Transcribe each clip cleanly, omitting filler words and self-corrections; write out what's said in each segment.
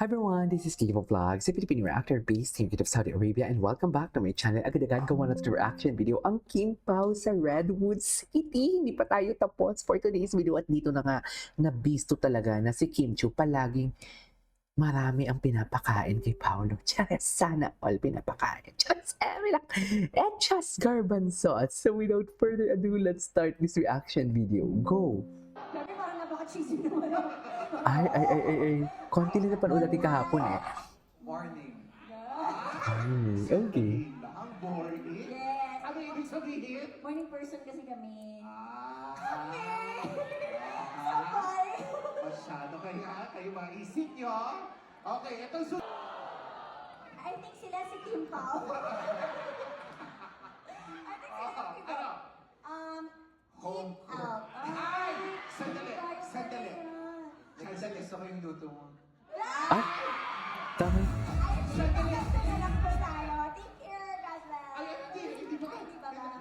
Hi everyone, this is Kivo Vlogs, a Filipino reactor based in of Saudi Arabia, and welcome back to my channel. Agad-agad gawa na ito reaction video ang Kim Pao sa Redwood City. Hindi pa tayo tapos for today's video at dito na nga nabisto talaga na si Kim Chiu palaging marami ang pinapakain kay Paolo. Charis, sana all pinapakain. Charis, lang. And just garbanzos. So without further ado, let's start this reaction video. Go! Sabi parang napaka-cheesy naman. Ay. Konti na napanood natin kahapon eh. Morning. Okay. Ang morning? Yes. Ano ibig sabihin? Morning person kasi kami. Sabay. Masyado kayo maisip nyo. Okay, itong I think sila si Kim Pao. I think sila si Kim Pao. Home Eat out. Ay! Sandali. Sandali. Gusto ko yung luto mo. Ah! Tama. Sandali. Anak po tayo. Take care, Gazla. Ay, hindi ba?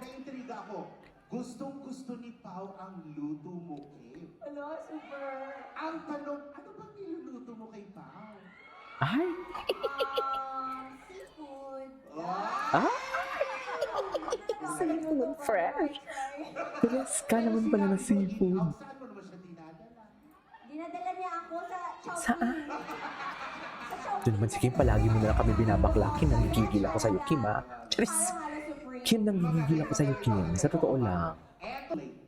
Na-intriga ako. Gustong-gusto ni Pao ang luto mo, Kim. Hello, super. Ang tanong, ano bang niluluto mo kay Pao? Ay! Seafood. Ah! Seafood fresh. Yes, ka naman pala na seafood. Saan mo naman siya dinadala? Dinadala niya ako sa Chowking. Saan? Sa Chowking. Doon naman si Kim, palagi mo na lang kami binabaklakin. Nanggigil ako sa'yo, Kim, ha? Charis! Halo-halo supreme. Kim, nanggigil ako sa'yo, Kim. Sa totoo lang.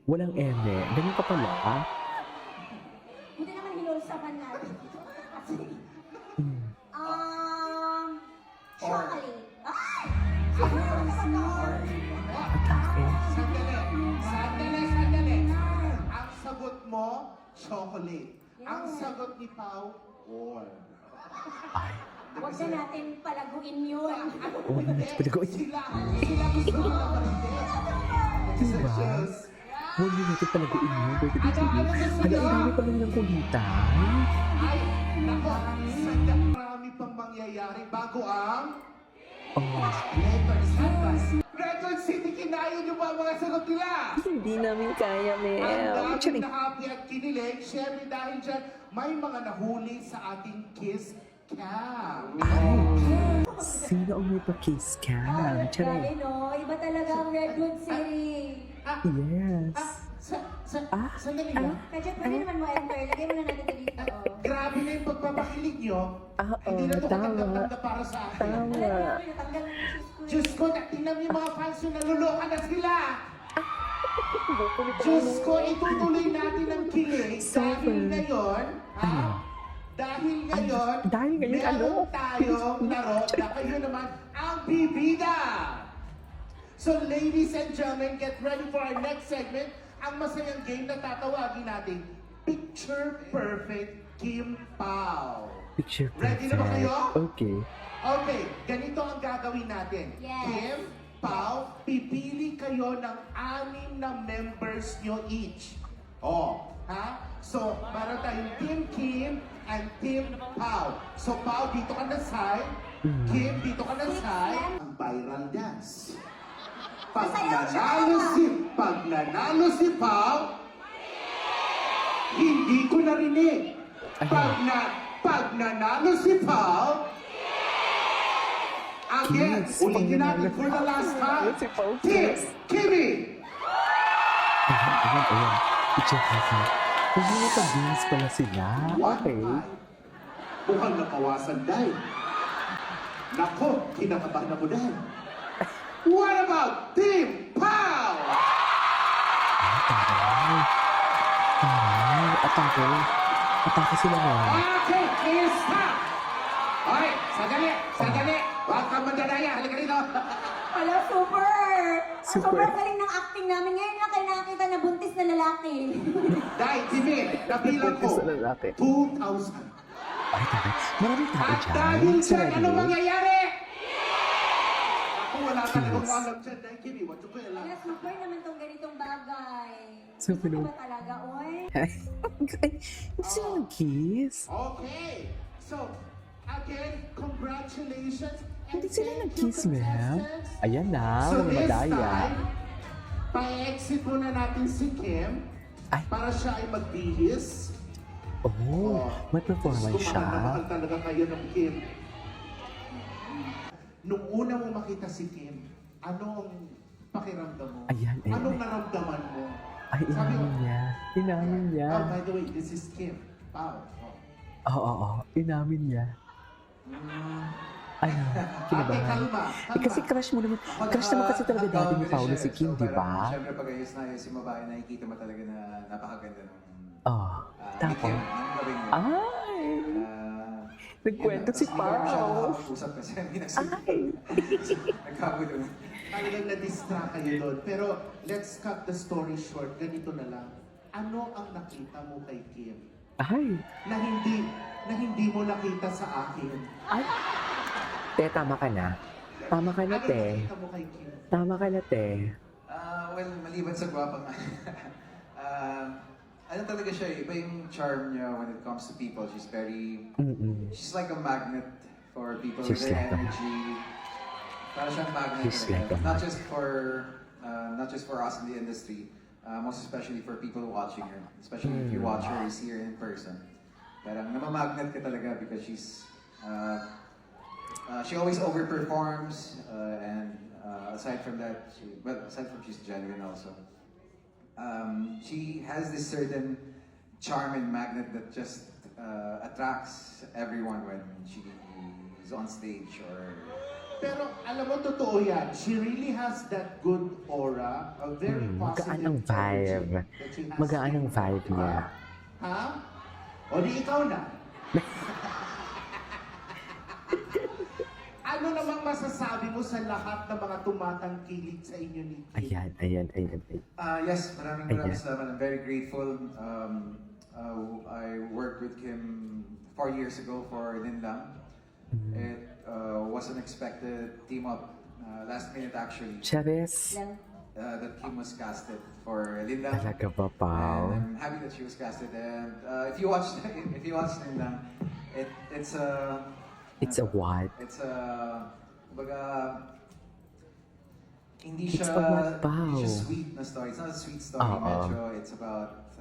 Walang eme. Ganun ka pala, ha? Hindi naman hinulsaman natin. Chocolate. Ay! Atake. Sandali. Ang sagot mo, chocolate. Ang Yes. sagot ni Pao, corn. Ay. Huwag na natin palaguin yun. Oh, pinagoy. Sila gusto mo na marites. Diba? Huwag yun natin palaguin mo. Pwede dito yun. Hala, ang dami pa lang ng kulitan. Ay, nako, marami pang mangyayari bago ang Oh, Redwood City, kinaya niyo ba ang mga sagot nila? hindi namin kaya, Ang Mel. daming Charis. na happy at kinilig, syempre dahil dyan, may mga nahuli sa ating kiss cam. Sino ang may pa-kiss cam? Grabe Charis. no, iba talaga ang Redwood City. Yes. Sandali lang. Kaya pwede naman mo enter, lagay mo na natin ito dito. Grabe na yung pagpapakilig nyo. Oo, Hindi na ito tama. katanggap-tanggap para sa akin. Tama. Alam mo, natanggal na yung shoes ko. Diyos ko, tingnan mo yung mga fans nyo, naluloka na sila. Diyos ko, itutuloy natin ang kilig dahil ngayon, Ano? Dahil ngayon, dahil ngayon, meron ano? tayong laro na kayo naman ang bibida. So ladies and gentlemen, get ready for our next segment. Ang masayang game na tatawagin natin, Picture Perfect Kim Pao. Picture Ready na ba perfect. kayo? Okay. Okay, ganito ang gagawin natin. Yes. Kim, Pao, pipili kayo ng 6 na members nyo each. Oh, ha? So, meron tayong Team Kim and Team Pao. So, Pao, dito ka na side. Kim, dito ka na side. Ang viral dance. Pag nanalo si Pao, hindi ko narinig. Pag nanalo si Pao, again, Yes, ulitin pag natin nanalo. for the last time. Si Pao, Kim, yes. Kimi! Ayan. Picture perfect. Kung hindi pa-games pala sila. Okay. Mukhang napawasan dahil. Nako, kinakabahan ako dahil. What about Team Pao? Taray. Atake. Atake sila nga. Okay, is stop! Okay, sandali. Huwag kang mandadaya. Halika rito. Hello, super! Super. Sobrang galing ng acting namin. Ngayon lang kayo nakakita na buntis na lalaki. Dahil, Kimi, nabilang ko. Buntis na lalaki. 2,000. Ay, taray. Maraming tao At dyan. dahil Sa dyan, ano Redwood. mangyayari? Ako, wala talagang Yes. alam dyan. Dahil, Kimi, what you feel? Kaya super naman tong ganitong bagay. Super Gusto no. ko ba talaga, oy? Hindi sila nag-kiss. Okay. So, again, congratulations. Hindi and sila thank you, nag-kiss, Mel. contestants. Ayan na, So mga this madaya. time, pa-exit muna natin si Kim Ay. para siya ay magbihis. Oh, may performance Diyos ko, mahal na siya. mahal talaga kayo ng Kim. Nung una mo makita si Kim, anong pakiramdam mo? Ayan, eh. Anong naramdaman mo? Ay, Sabi inamin ko, niya. Inamin niya. Oh, by the way, this is Kim. Pao. Oh. Oo. Inamin niya. Ano, Ate, kinabahan. kalma. Eh, kasi crush mo naman. Crush naman kasi talaga dati ni Paolo si Kim, di ba? Siyempre, pag ayos na ayos yung babae, nakikita mo talaga na napakaganda ng Oh, ni tapos. Kim, ng gawin niya. Ay! Nagkwento si Hindi ko masyado Pao. nakakapag-usap kasi hindi nagsasabi. Ay! Nagkagulo. Talagang na-distract kayo doon. Pero let's cut the story short. Ganito na lang. Ano ang nakita mo kay Kim? Ay! Na hindi mo nakita sa akin? Ay! Te, tama ka na. Tama ka na, Ano te. nakita mo kay Kim? Tama ka na, te. Well, maliban sa gwapa nga. Ano talaga siya, iba yung charm niya when it comes to people. She's very, she's like a magnet for people She's with her like a- energy. Para siyang magnet. She's talaga. like a Not just for us in the industry, most especially for people watching her. Especially if you watch her, you see her in person. Parang namamagnet ka talaga because she always overperforms, and aside from that, aside from she's genuine also. She has this certain charm and magnet that just attracts everyone when she is on stage or. Pero alam mo, totoo yan. She really has that good aura, a very positive magaan ang vibe. energy that she has Magaan ang in vibe her. niya. Ha? O di ikaw na. Ano namang masasabi mo sa lahat ng mga tumatangkilik sa inyo ni Kim? Ayan. Yes, maraming Ayan. salamat. I'm very grateful. I worked with Kim 4 years ago for Linlang. It was an unexpected team up, last minute actually, Chavez. that Kim was casted for Linlang. Talaga ba, Pao? And I'm happy that she was casted. And if you watch Linlang, it's a It's a what? It's a, kumbaga, hindi It's siya, a what, Pao? hindi siya sweet na story. It's not a sweet story, Oo. medyo. It's about,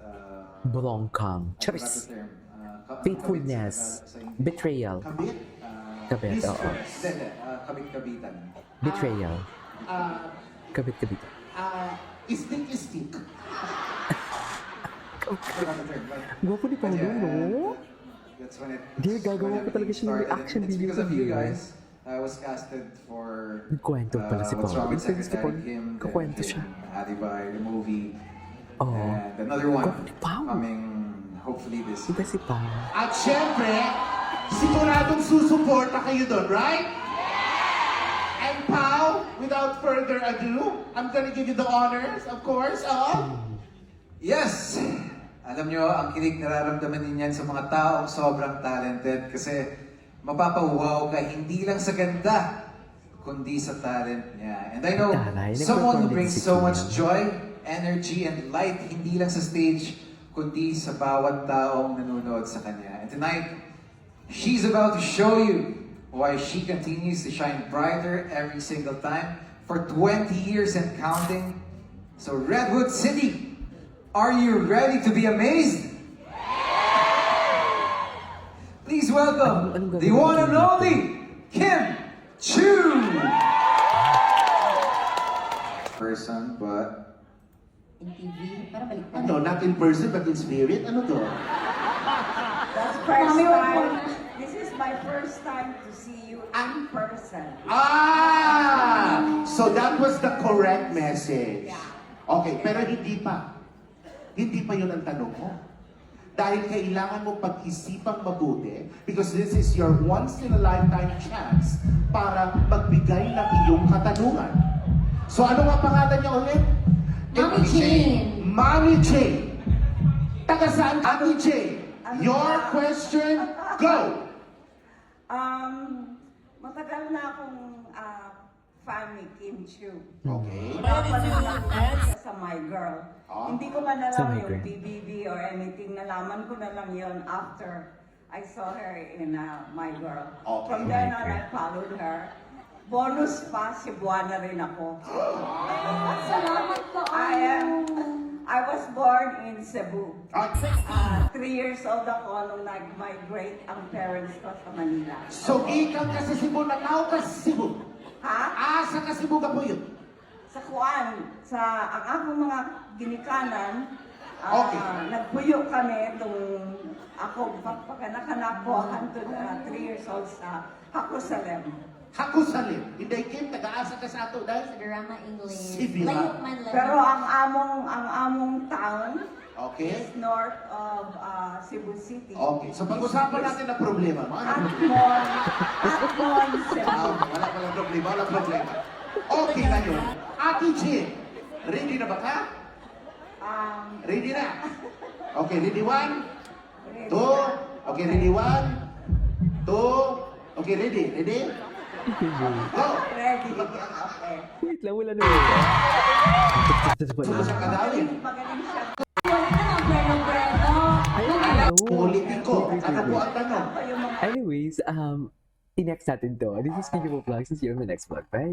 Bolongkang. I forgot the Charis. term. Faithfulness. Kabit sa English. Betrayal. Kabit? Kabit, oo. Mistress. Hindi, kabit-kabitan. Betrayal. Ah, Kabit-kabit. istik-istik. I forgot the term. Gwapo ni Paolo, Yeah, no? That's when it. Dear, that's gagawa when ko talaga siya ng everything reaction started. video It's because of you sa guys. I was casted for. Nagkwento pala si What's Paolo. Wrong with Gusto si Paolo. Secretary Kim. Kukwento siya. Alibay, the movie. Oo. And another one Gwapo ni Pao. coming hopefully this year. Iba si Paolo. At syempre, siguradong susuporta kayo doon, right? And Pao, without further ado, I'm gonna give you the honors, of course, of... Yes! Alam nyo, ang kilig nararamdaman din yan sa mga taong sobrang talented kasi mapapawaw ka hindi lang sa ganda, kundi sa talent niya. And I know, Taray, someone who nagpa-perform brings din si so Kim. much joy, energy, and light, hindi lang sa stage, kundi sa bawat taong nanonood sa kanya. And tonight, she's about to show you why she continues to shine brighter every single time for 20 years and counting. So Redwood City, are you ready to be amazed? Please welcome Anong the gagawin one and dito? only Kim Chu! Person, but In TV, parang baliktad. Ano, not in person, but in spirit? Ano to? That's first Mami, wag mo time. na. This is my first time to see you in person. So that was the correct message. Okay, pero hindi pa. Hindi pa yun ang tanong mo. Dahil kailangan mo pag-isipang mabuti because this is your once-in-a-lifetime chance para magbigay ng iyong katanungan. So ano nga pangalan niya ulit? Mami Jane. Mami Jane. Taga saan, Mami Jane? Your question, go! Matagal na akong fan ni Kim Chiu. Okay. Napanood siya sa My Girl. Ah. Hindi ko man Sa alam My yung Girl. PBB or anything. Nalaman ko na lang yon after I saw her in My Girl. Okay. From then My on, Girl. I followed her. Bonus pa, Cebuana rin ako. Salamat ka. I am I was born in Cebu. Ah, 3 years old ako nung nag-migrate ang parents ko sa Manila. so, ikan ka sa Cebu, nakaw ka sa Cebu. Ha? Asa ka Cebu ka po yun? Sa Kuan, ang akong mga ginikanan, Okay. nagpuyo kami nung ako pagkanakanap ko hantod 3 years old sa Hakusalem. Hakusalim. Hindi, Kim, taga-asa ka sa ato dahil? Sa drama English. Sibila. Layok man lang. Pero ang among town Okay. is north of Cebu City. Okay, so pag-usapan natin ang problema. Mga ano problema? Atmon, Cebu. Wala palang problema, wala problema. Okay ngayon. Ate Jin, ready na ba ka? Ready na? Okay, ready 1, 2, okay, ready 1, 2, okay, ready, ready? Go! Ready. Okay. Wait lang, wala naman. Sulo sa kadawin. Magaling siya. Huwag ka naman, Breno. Ay, ano? Politiko. Ano po ang tanong? Ako yung mga Anyways, i-next natin to. This is Kiki Vlogs. See you on the next vlog. Bye!